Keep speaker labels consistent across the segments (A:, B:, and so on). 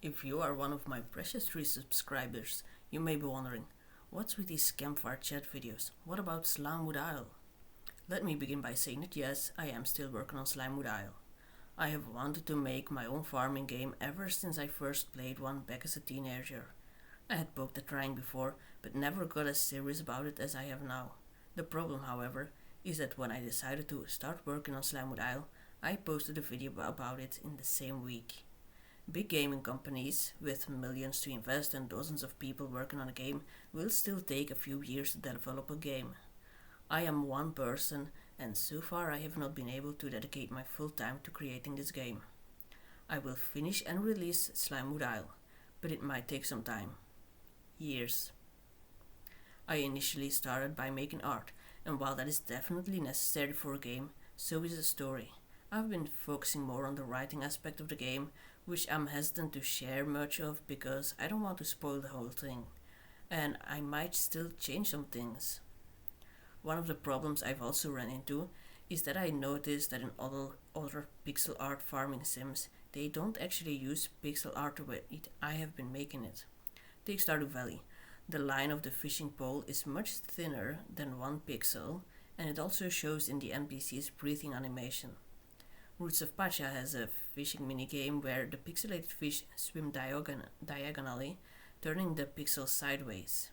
A: If you are one of my precious 3 subscribers, you may be wondering, what's with these campfire chat videos? What about Slimewood Isle? Let me begin by saying that yes, I am still working on Slimewood Isle. I have wanted to make my own farming game ever since I first played one back as a teenager. I had poked at trying before, but never got as serious about it as I have now. The problem, however, is that when I decided to start working on Slimewood Isle, I posted a video about it in the same week. Big gaming companies, with millions to invest and dozens of people working on a game, will still take a few years to develop a game. I am one person, and so far I have not been able to dedicate my full time to creating this game. I will finish and release Slimewood Isle, but it might take some time. Years. I initially started by making art, and while that is definitely necessary for a game, so is the story. I've been focusing more on the writing aspect of the game, which I'm hesitant to share much of because I don't want to spoil the whole thing, and I might still change some things. One of the problems I've also run into is that I noticed that in other pixel art farming sims, they don't actually use pixel art the way I have been making it. Take Stardew Valley. The line of the fishing pole is much thinner than 1 pixel, and it also shows in the NPC's breathing animation. Roots of Pacha has a fishing minigame where the pixelated fish swim diagonally, turning the pixels sideways.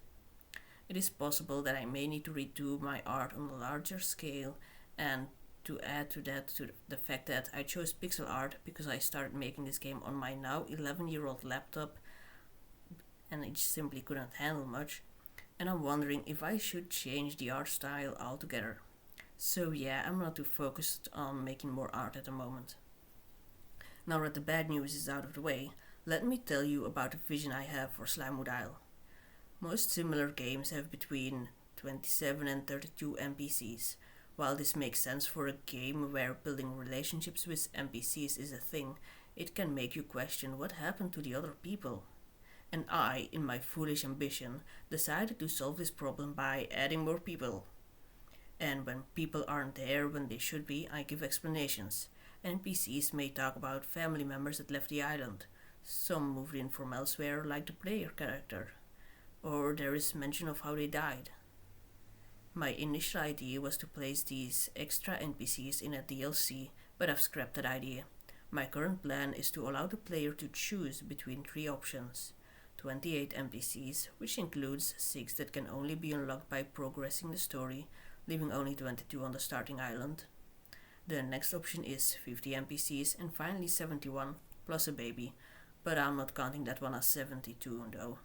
A: It is possible that I may need to redo my art on a larger scale, and to add to that to the fact that I chose pixel art because I started making this game on my now 11-year-old laptop and it simply couldn't handle much, and I'm wondering if I should change the art style altogether. So yeah, I'm not too focused on making more art at the moment. Now that the bad news is out of the way, let me tell you about the vision I have for Slimewood Isle. Most similar games have between 27 and 32 NPCs. While this makes sense for a game where building relationships with NPCs is a thing, it can make you question what happened to the other people. And I, in my foolish ambition, decided to solve this problem by adding more people. And when people aren't there when they should be, I give explanations. NPCs may talk about family members that left the island. Some moved in from elsewhere, like the player character. Or there is mention of how they died. My initial idea was to place these extra NPCs in a DLC, but I've scrapped that idea. My current plan is to allow the player to choose between 3 options. 28 NPCs, which includes 6 that can only be unlocked by progressing the story, leaving only 22 on the starting island. The next option is 50 NPCs and finally 71 plus a baby, but I'm not counting that one as 72 though.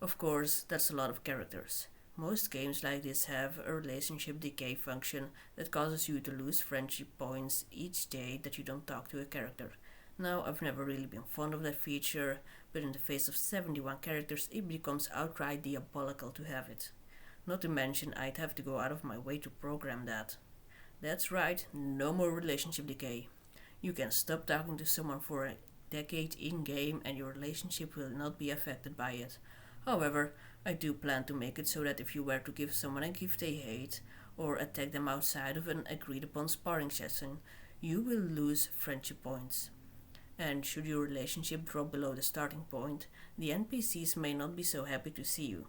A: Of course, that's a lot of characters. Most games like this have a relationship decay function that causes you to lose friendship points each day that you don't talk to a character. Now, I've never really been fond of that feature, but in the face of 71 characters it becomes outright diabolical to have it. Not to mention I'd have to go out of my way to program that. That's right, no more relationship decay. You can stop talking to someone for a decade in-game and your relationship will not be affected by it. However, I do plan to make it so that if you were to give someone a gift they hate, or attack them outside of an agreed upon sparring session, you will lose friendship points. And should your relationship drop below the starting point, the NPCs may not be so happy to see you.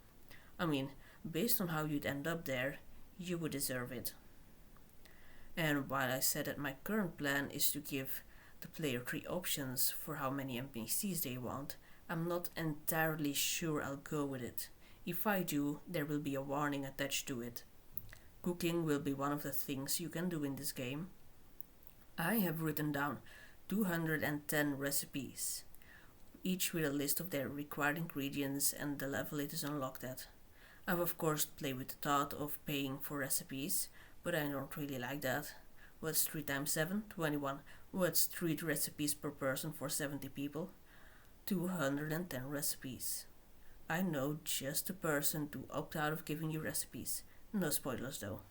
A: I mean, based on how you'd end up there, you would deserve it. And while I said that my current plan is to give the player 3 options for how many NPCs they want, I'm not entirely sure I'll go with it. If I do, there will be a warning attached to it. Cooking will be one of the things you can do in this game. I have written down 210 recipes, each with a list of their required ingredients and the level it is unlocked at. I've of course played with the thought of paying for recipes, but I don't really like that. What's 3 times 7? 21. What's 3 recipes per person for 70 people? 210 recipes. I know just the person to opt out of giving you recipes. No spoilers though.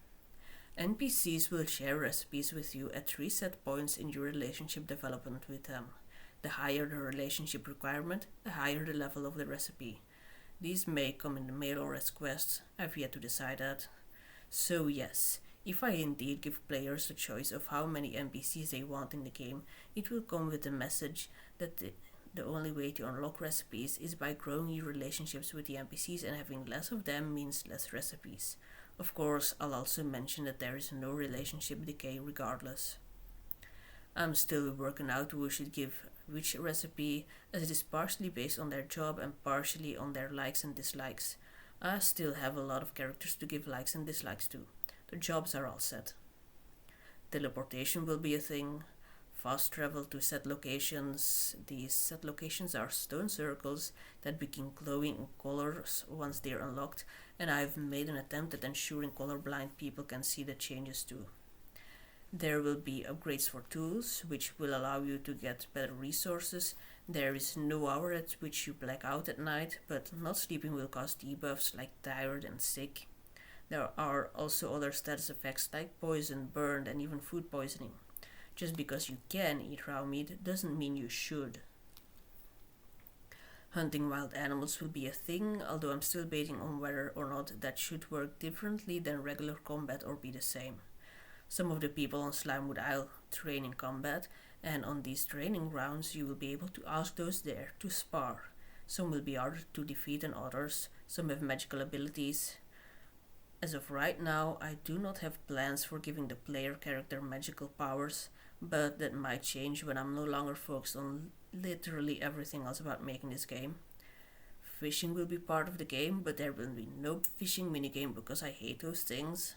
A: NPCs will share recipes with you at 3 set points in your relationship development with them. The higher the relationship requirement, the higher the level of the recipe. These may come in the mail or as quests, I've yet to decide that. So yes, if I indeed give players the choice of how many NPCs they want in the game, it will come with a message that The only way to unlock recipes is by growing your relationships with the NPCs, and having less of them means less recipes. Of course, I'll also mention that there is no relationship decay regardless. I'm still working out who should give which recipe, as it is partially based on their job and partially on their likes and dislikes. I still have a lot of characters to give likes and dislikes to. The jobs are all set. Teleportation will be a thing. Fast travel to set locations. These set locations are stone circles that begin glowing in colors once they are unlocked, and I've made an attempt at ensuring colorblind people can see the changes too. There will be upgrades for tools, which will allow you to get better resources. There is no hour at which you black out at night, but not sleeping will cause debuffs like tired and sick. There are also other status effects like poison, burned, and even food poisoning. Just because you can eat raw meat doesn't mean you should. Hunting wild animals will be a thing, although I'm still debating on whether or not that should work differently than regular combat or be the same. Some of the people on Slimewood Isle train in combat, and on these training grounds you will be able to ask those there to spar. Some will be harder to defeat than others, some have magical abilities. As of right now, I do not have plans for giving the player character magical powers, but that might change when I'm no longer focused on literally everything else about making this game. Fishing will be part of the game, but there will be no fishing minigame because I hate those things.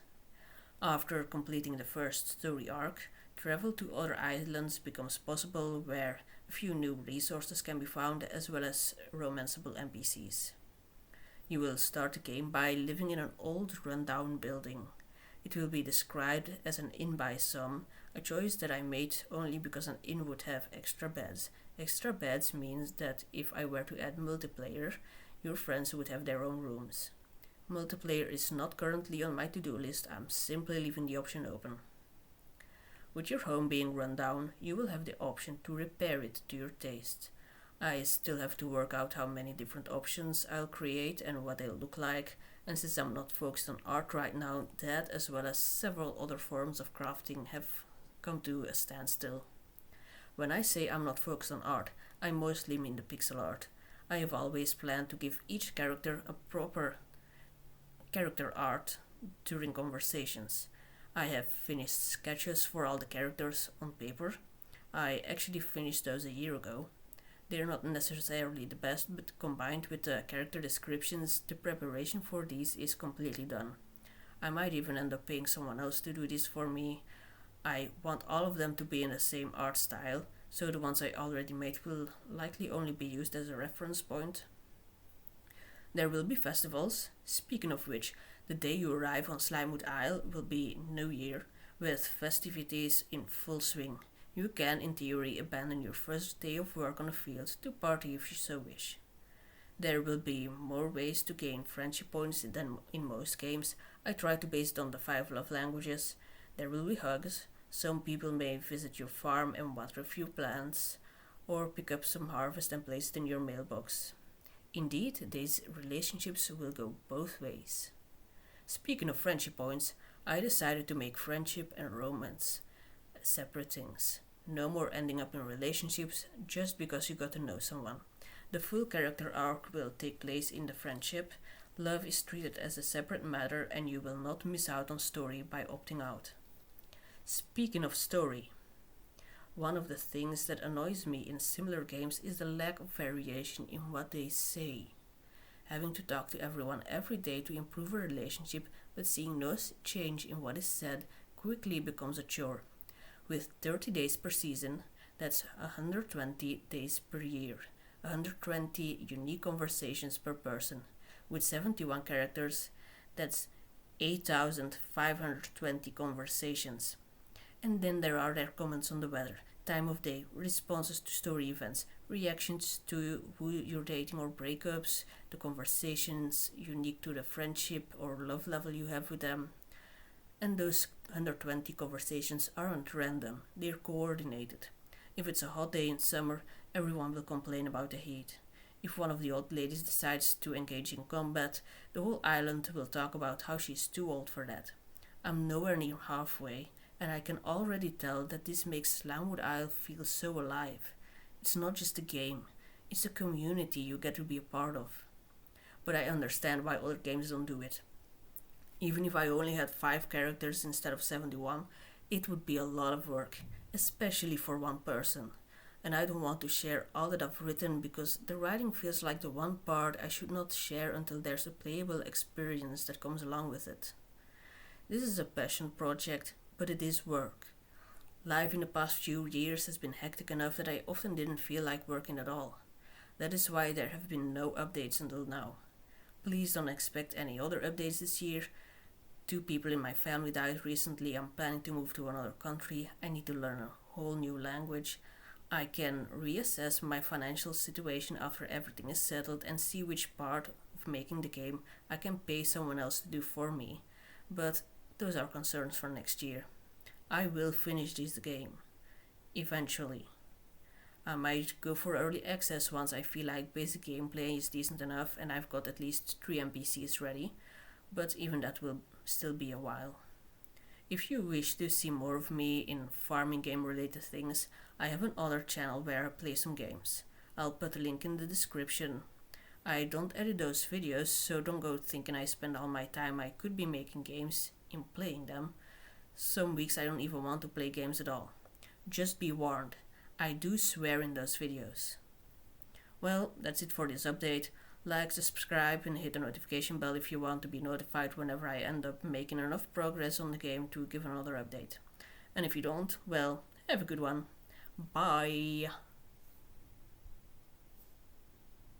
A: After completing the first story arc, travel to other islands becomes possible where a few new resources can be found as well as romanceable NPCs. You will start the game by living in an old rundown building. It will be described as an inn by some, a choice that I made only because an inn would have extra beds. Extra beds means that if I were to add multiplayer, your friends would have their own rooms. Multiplayer is not currently on my to-do list, I'm simply leaving the option open. With your home being run down, you will have the option to repair it to your taste. I still have to work out how many different options I'll create and what they'll look like, and since I'm not focused on art right now, that as well as several other forms of crafting have come to a standstill. When I say I'm not focused on art, I mostly mean the pixel art. I have always planned to give each character a proper character art during conversations. I have finished sketches for all the characters on paper. I actually finished those a year ago. They're not necessarily the best, but combined with the character descriptions, the preparation for these is completely done. I might even end up paying someone else to do this for me. I want all of them to be in the same art style, so the ones I already made will likely only be used as a reference point. There will be festivals, speaking of which, the day you arrive on Slimewood Isle will be New Year, with festivities in full swing. You can, in theory, abandon your first day of work on the field to party if you so wish. There will be more ways to gain friendship points than in most games. I try to base it on the 5 love languages. There will be hugs. Some people may visit your farm and water a few plants, or pick up some harvest and place it in your mailbox. Indeed, these relationships will go both ways. Speaking of friendship points, I decided to make friendship and romance separate things. No more ending up in relationships just because you got to know someone. The full character arc will take place in the friendship. Love is treated as a separate matter and you will not miss out on story by opting out. Speaking of story, one of the things that annoys me in similar games is the lack of variation in what they say. Having to talk to everyone every day to improve a relationship but seeing no change in what is said quickly becomes a chore. With 30 days per season, that's 120 days per year, 120 unique conversations per person. With 71 characters, that's 8,520 conversations. And then there are their comments on the weather, time of day, responses to story events, reactions to who you're dating or breakups, the conversations unique to the friendship or love level you have with them. And those 120 conversations aren't random, they're coordinated. If it's a hot day in summer, everyone will complain about the heat. If one of the old ladies decides to engage in combat, the whole island will talk about how she's too old for that. I'm nowhere near halfway, and I can already tell that this makes Slimewood Isle feel so alive. It's not just a game, It's a community you get to be a part of. But I understand why other games don't do it. Even if I only had 5 characters instead of 71, it would be a lot of work, especially for one person. And I don't want to share all that I've written because the writing feels like the one part I should not share until there's a playable experience that comes along with it. This is a passion project, but it is work. Life in the past few years has been hectic enough that I often didn't feel like working at all. That is why there have been no updates until now. Please don't expect any other updates this year. 2 people in my family died recently. I'm planning to move to another country. I need to learn a whole new language. I can reassess my financial situation after everything is settled and see which part of making the game I can pay someone else to do for me. But those are concerns for next year. I will finish this game. Eventually. I might go for early access once I feel like basic gameplay is decent enough and I've got at least 3 NPCs ready, but even that will still be a while. If you wish to see more of me in farming game related things, I have another channel where I play some games. I'll put a link in the description. I don't edit those videos, so don't go thinking I spend all my time I could be making games in playing them. Some weeks I don't even want to play games at all. Just be warned. I do swear in those videos. Well, that's it for this update. Like, subscribe and hit the notification bell if you want to be notified whenever I end up making enough progress on the game to give another update. And if you don't, well, have a good one. Bye!